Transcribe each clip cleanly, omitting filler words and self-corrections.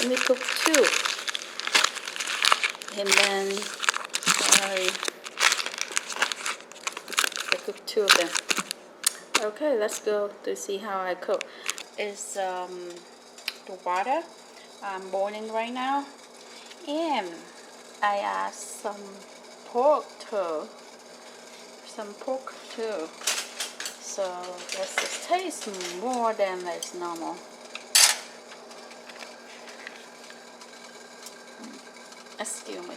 only cook 2. And then, sorry, I cooked 2 of them. Okay, let's go to see how I cook. It's the water boiling right now, and I add some pork too. So this just tastes more than it's normal. Excuse me.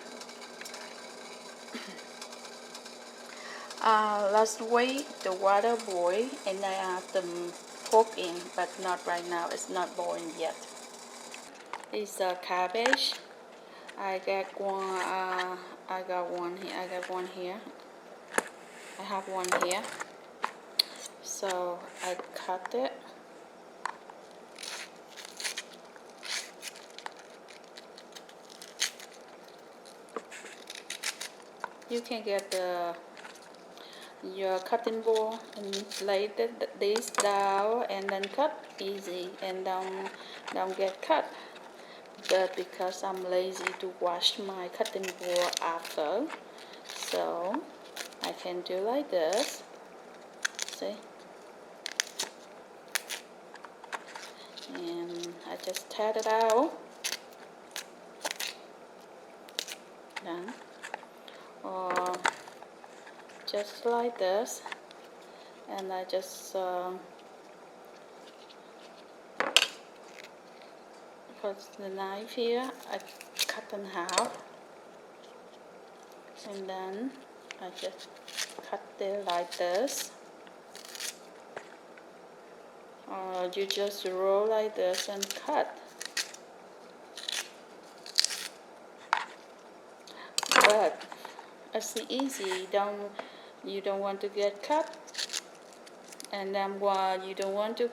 Let's wait the water boil and I add the pork in, but not right now. It's not boiling yet. It's cabbage. I got one. I got one here. I have one here. So I cut it. You can get your cutting board and lay this down and then cut easy and don't get cut. But because I'm lazy to wash my cutting board after, so I can do like this. See? And I just tear it out. Done. Or just like this, and I just put the knife here. I cut in half, and then I just cut it like this. Or you just roll like this and cut. But it's easy. You don't want to get cut, and then while you don't want to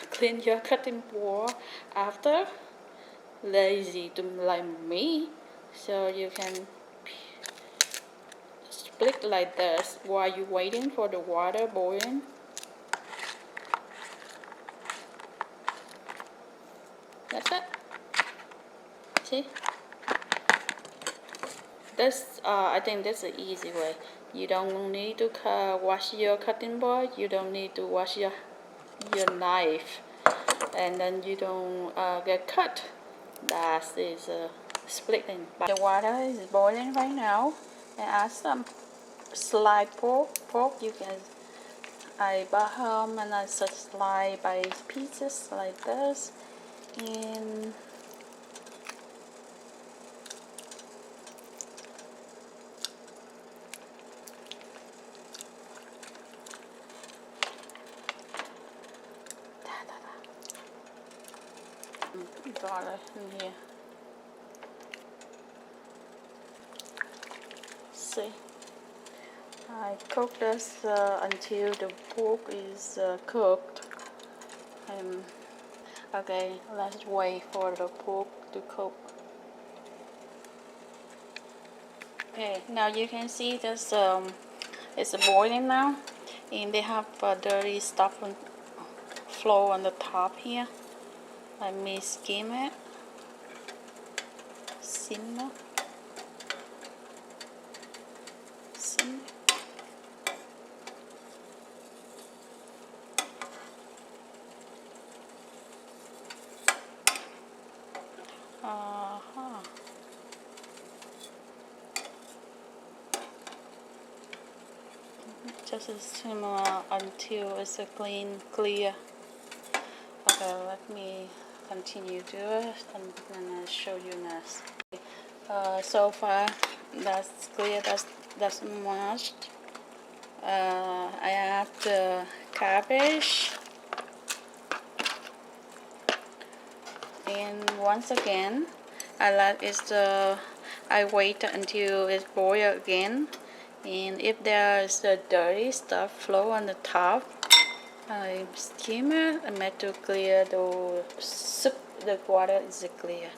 clean your cutting board after, lazy to like me, so you can split like this while you're waiting for the water boiling. That's it. See? This, I think that's an easy way. You don't need to wash your cutting board. You don't need to wash your knife, and then you don't get cut. That is splitting. The water is boiling right now. I add some sliced pork. I buy home and I just slice by pieces like this, and garlic in here. See, I cook this until the pork is cooked. Okay, let's wait for the pork to cook. Okay, now you can see this it's boiling now, and they have dirty stuff on flow on the top here. Let me skim it. Simmer. Just simmer until it's clear. Okay, let me continue to it and then I'll show you next. So far that's clear, that's mashed. I add the cabbage, and once again I wait until it's boiled again, and if there is the dirty stuff flow on the top, I skim it and make to clear the soup. The water is clear.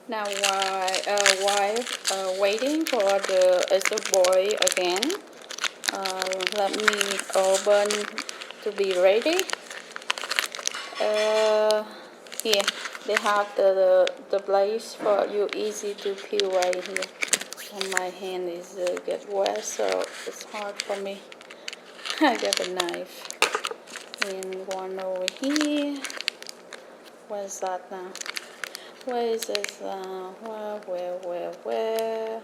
Now while waiting for the boil again, Let me open to be ready. Here they have the place for you easy to peel right here. And my hand is get wet, so it's hard for me. I got a knife and one over here. Where's that now? Where is this? Where?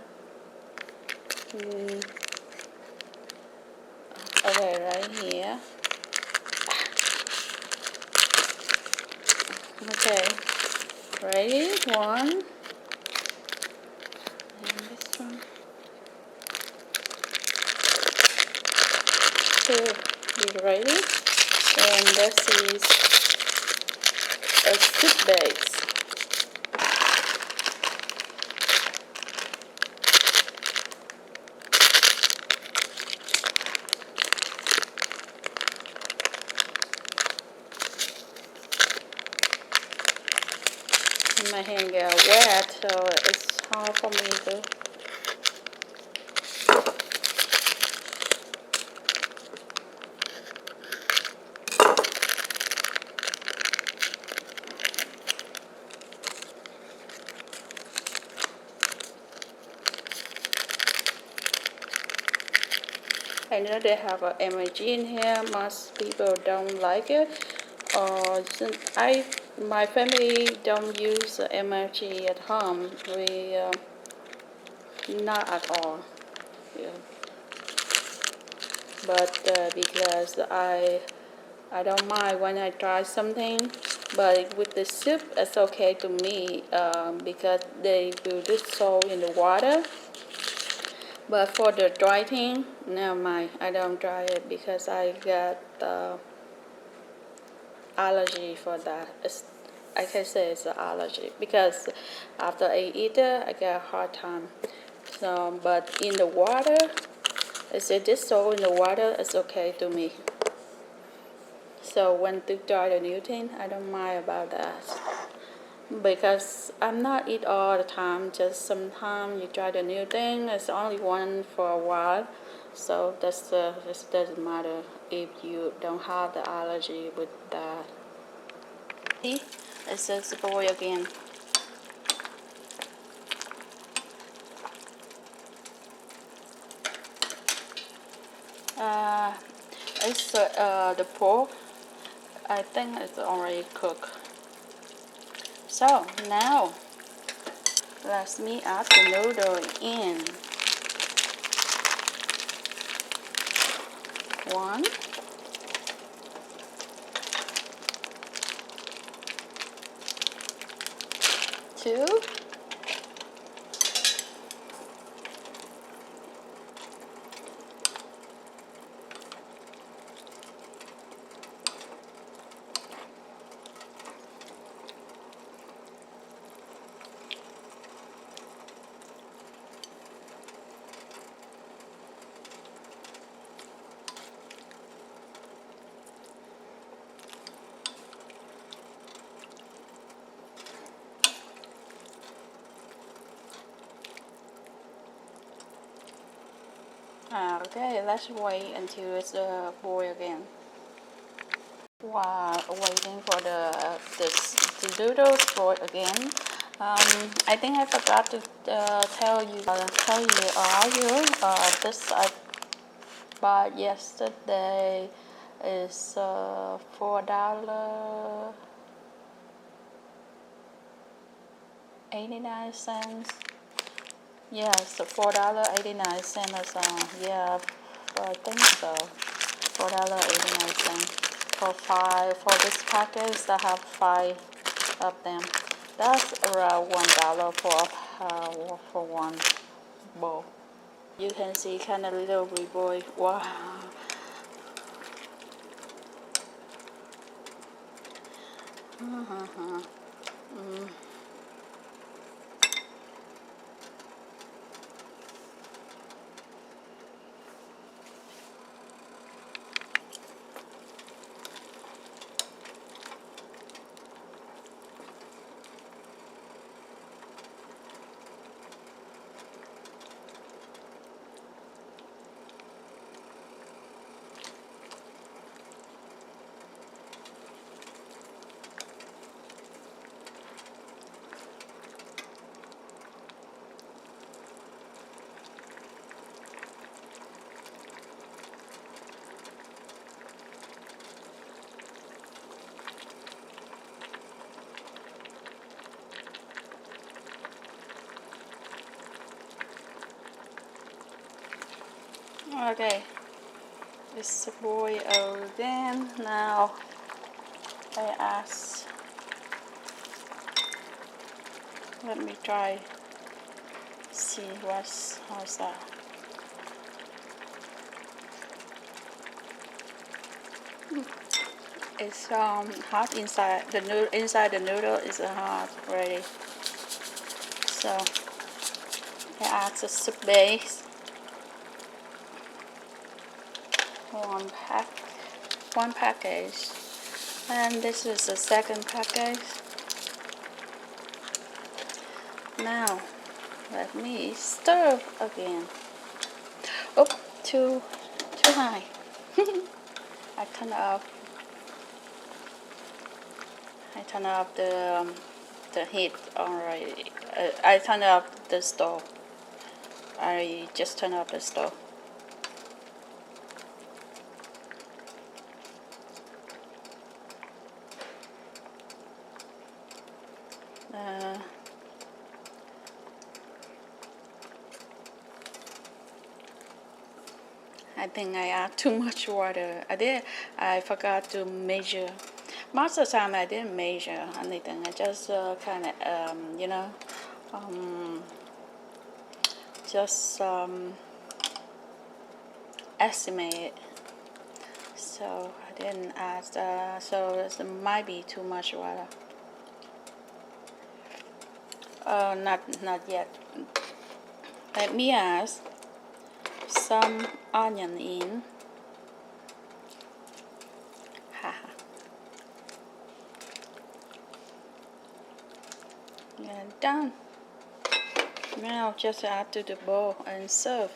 Okay, right here. Okay, ready? One. And this one. Two. Be ready. And this is a soup base. My hand got wet, so it's hard for me to. I know they have a MAG in here. Most people don't like it. Since my family don't use MAG at home. We not at all. Yeah. But because I don't mind when I try something, but with the soup it's okay to me because they will dissolve in the water. But for the dry thing, never mind. I don't try it because I got allergy for that. I can say it's an allergy because after I eat it, I get a hard time. So, but in the water, if it dissolve in the water, it's okay to me. So when to try the new thing, I don't mind about that. Because I'm not eat all the time, just sometimes you try the new thing. It's only one for a while, so it doesn't matter if you don't have the allergy with that. See, it says boil again. Uh, it's the pork. I think it's already cooked. So now let me add the noodle in. One, two, okay, let's wait until it's boil again. While waiting for the noodles boil again, I think I forgot to tell you earlier. This I bought yesterday is $4.89. Yes, $4.89. Yeah, I think so. $4.89 for five. For this package, I have 5 of them. That's around $1 for one bowl. You can see kind of little boy. Wow. Okay, it's boiled again. Now I ask. Let me try. See how's that. It's hot inside the noodle. Inside the noodle is hot already. So I add the soup base. One package, and this is the second package. Now let me stir again. Oh, too high. I turn off. The heat already. I turn off the stove. I just turn off the stove. I think I add too much water. I forgot to measure. Most of the time I didn't measure anything. I just kind of, just estimate. So I didn't add. So it might be too much water. Not yet. Let me add some onion in. And done. Now just add to the bowl and serve.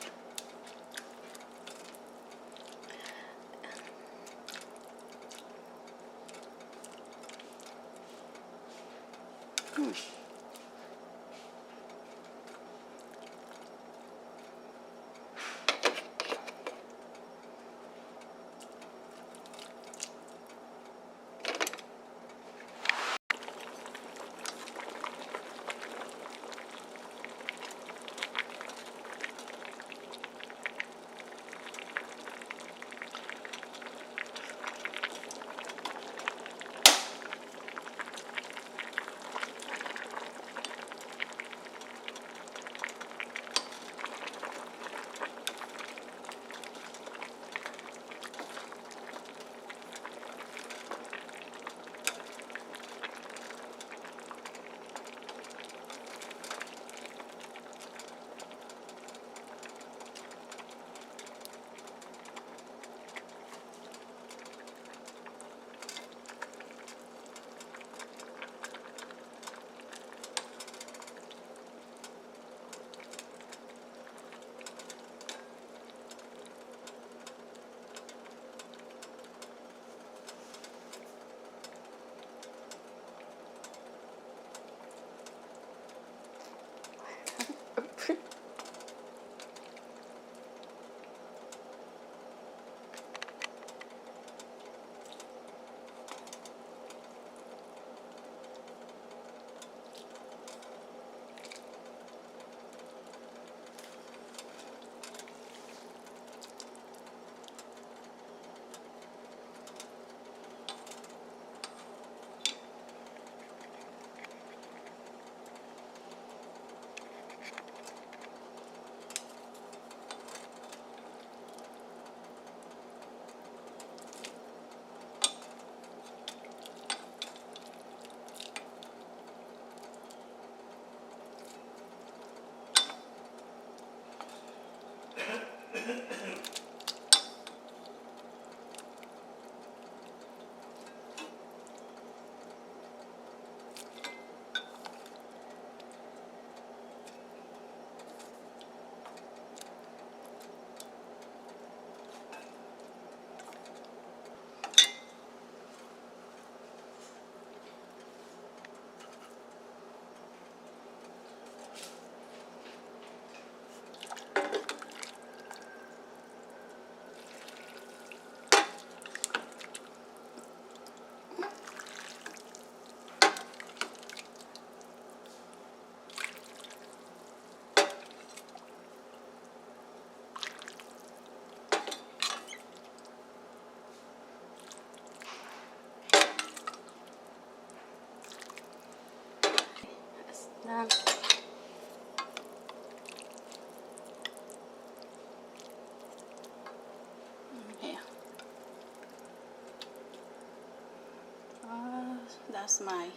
that's my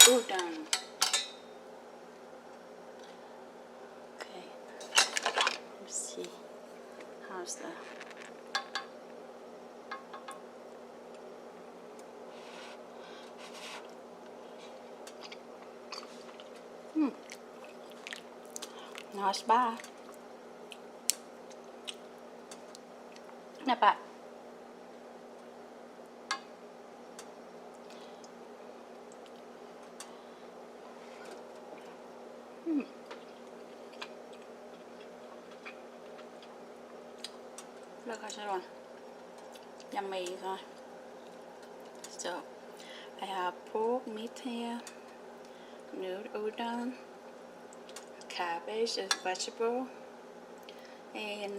udon. Okay, let's see how's that. Not bad. Not bad. Look at that one. Yummy, huh? So, I have pork meat here, noodle udon, cabbage is vegetable, and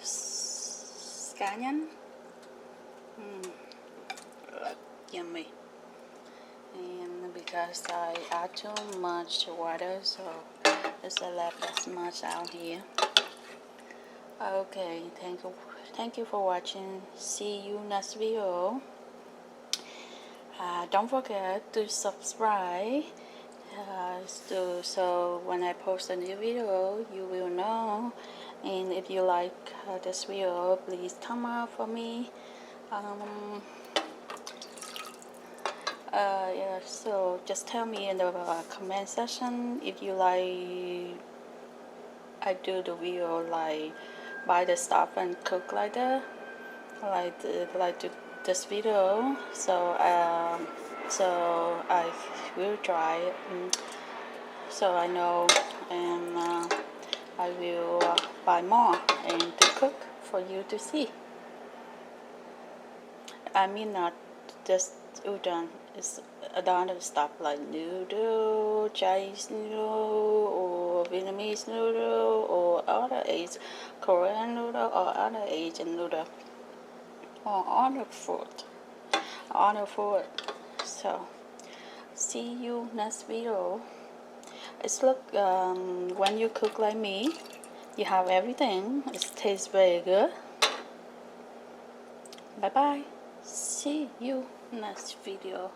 scallion. Yummy. And because I add too much water, so there's a left as much out here. Okay, thank you for watching. See you next video. Don't forget to subscribe so when I post a new video you will know. And if you like this video, please come out for me. Yeah, so just tell me in the comment section if you like I do the video like buy the stuff and cook like that, like this video. So so I will try it, so I know, and I will buy more and to cook for you to see. I mean not just udon, it's other stuff like noodle, Chinese noodle, or Vietnamese noodle, or other Asian Korean noodle, or other Asian noodle, or other food. So see you next video. It's look when you cook like me, you have everything. It tastes very good. Bye bye. See you next video.